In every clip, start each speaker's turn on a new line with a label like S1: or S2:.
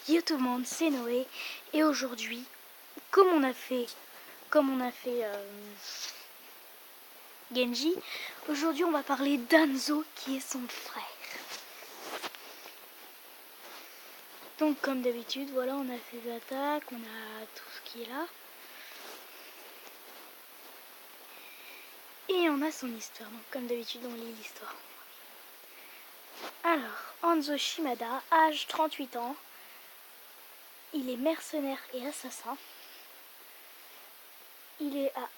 S1: Yo tout le monde, c'est Noé et aujourd'hui, comme on a fait Genji, aujourd'hui on va parler d'Hanzo qui est son frère. Donc comme d'habitude, voilà, on a ses attaques, on a tout ce qui est là. Et on a son histoire, donc comme d'habitude on lit l'histoire. Alors, Hanzo Shimada, âge 38 ans, il est mercenaire et assassin. Il est à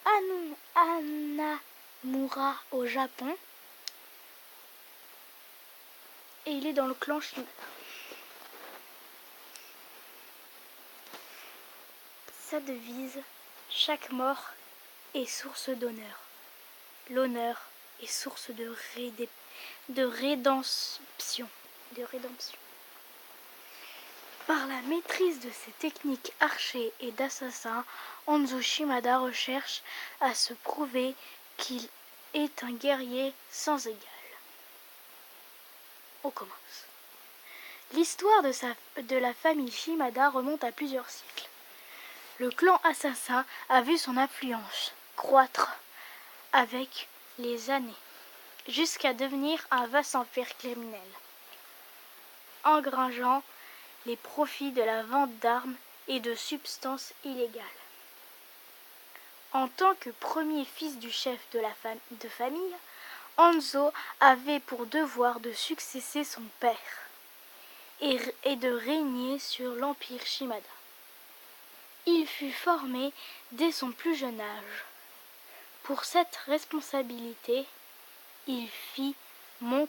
S1: Hanamura au Japon. Et il est dans le clan Shimada. Sa devise, chaque mort est source d'honneur. L'honneur est source de rédemption. Par la maîtrise de ses techniques archer et d'assassin, Hanzo Shimada recherche à se prouver qu'il est un guerrier sans égal. On commence. L'histoire de la famille Shimada remonte à plusieurs siècles. Le clan assassin a vu son influence croître avec les années, jusqu'à devenir un vaste empire criminel, engrangeant les profits de la vente d'armes et de substances illégales. En tant que premier fils du chef de famille, Hanzo avait pour devoir de succéder son père et de régner sur l'empire Shimada. Il fut formé dès son plus jeune âge. Pour cette responsabilité, il fit montre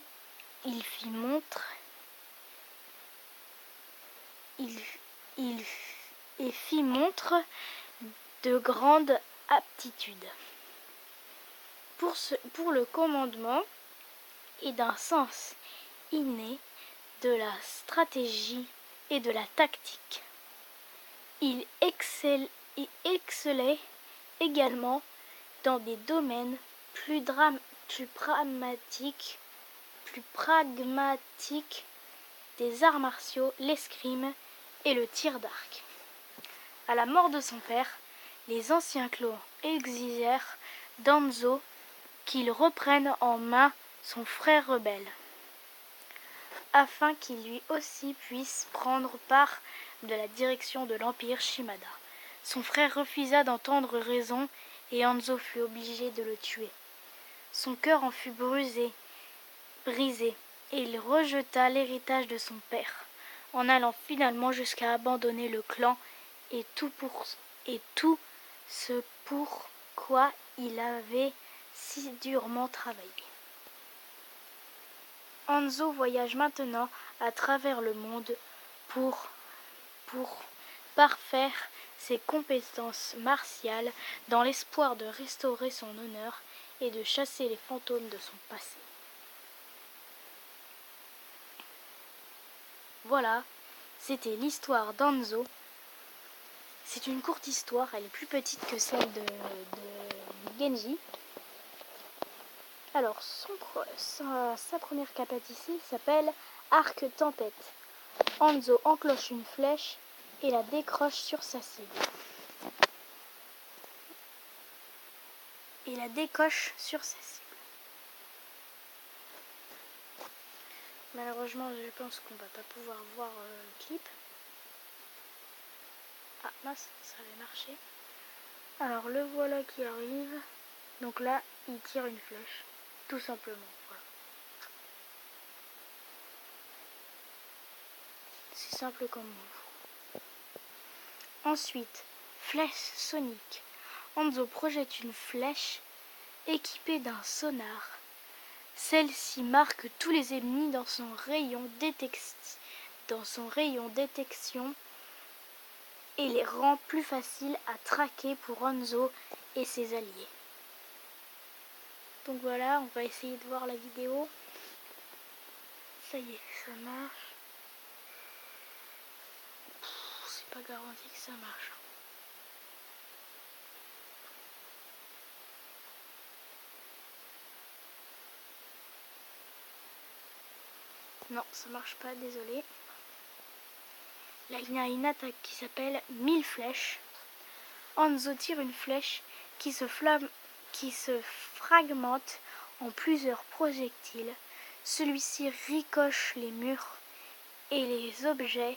S1: de grande aptitude pour le commandement et d'un sens inné de la stratégie et de la tactique. Il excellait également dans des domaines plus pragmatiques des arts martiaux, l'escrime et le tir d'arc. À la mort de son père, les anciens clans exigèrent d'Hanzo qu'il reprenne en main son frère rebelle, afin qu'il lui aussi puisse prendre part de la direction de l'empire Shimada. Son frère refusa d'entendre raison et Hanzo fut obligé de le tuer. Son cœur en fut brisé et il rejeta l'héritage de son père, en allant finalement jusqu'à abandonner le clan et tout ce pour quoi il avait si durement travaillé. Hanzo voyage maintenant à travers le monde pour parfaire ses compétences martiales dans l'espoir de restaurer son honneur et de chasser les fantômes de son passé. Voilà, c'était l'histoire d'Hanzo. C'est une courte histoire, elle est plus petite que celle de Genji. Alors, sa première capacité ici s'appelle Arc Tempête. Hanzo enclenche une flèche et la décroche sur sa cible. Malheureusement, je pense qu'on va pas pouvoir voir le clip. Ah mince, ça avait marché. Alors le voilà qui arrive. Donc là, il tire une flèche. Tout simplement, voilà. C'est simple comme move. Ensuite, flèche sonique. Hanzo projette une flèche équipée d'un sonar. Celle-ci marque tous les ennemis dans son rayon détection et les rend plus faciles à traquer pour Hanzo et ses alliés. Donc voilà, on va essayer de voir la vidéo. Ça y est, ça marche. C'est pas garanti que ça marche. Non, ça marche pas, désolé. Là, il y a une attaque qui s'appelle 1000 flèches. Hanzo tire une flèche qui se fragmente en plusieurs projectiles. Celui-ci ricoche les murs et les objets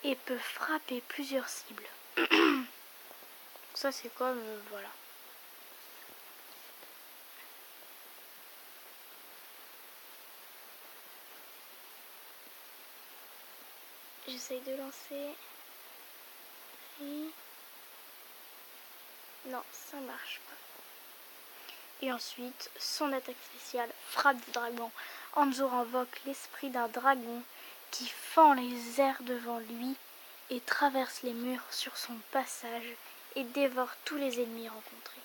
S1: et peut frapper plusieurs cibles. Ça c'est comme voilà. J'essaye de lancer. Et... non, ça marche pas. Et ensuite, son attaque spéciale, frappe du dragon. Hanzo invoque l'esprit d'un dragon qui fend les airs devant lui et traverse les murs sur son passage et dévore tous les ennemis rencontrés.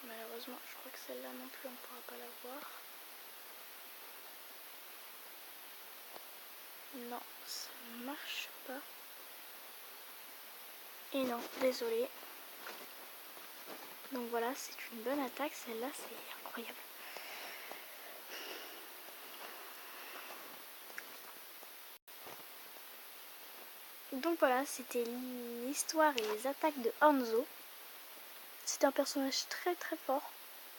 S1: Malheureusement, je crois que celle-là non plus, on ne pourra pas la voir. Non, ça ne marche pas. Et non, désolé. Donc voilà, c'est une bonne attaque, celle-là, c'est incroyable. Donc voilà, c'était l'histoire et les attaques de Hanzo. C'est un personnage très très fort,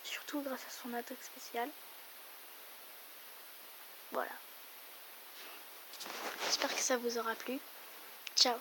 S1: surtout grâce à son attaque spéciale. Voilà. J'espère que ça vous aura plu. Ciao.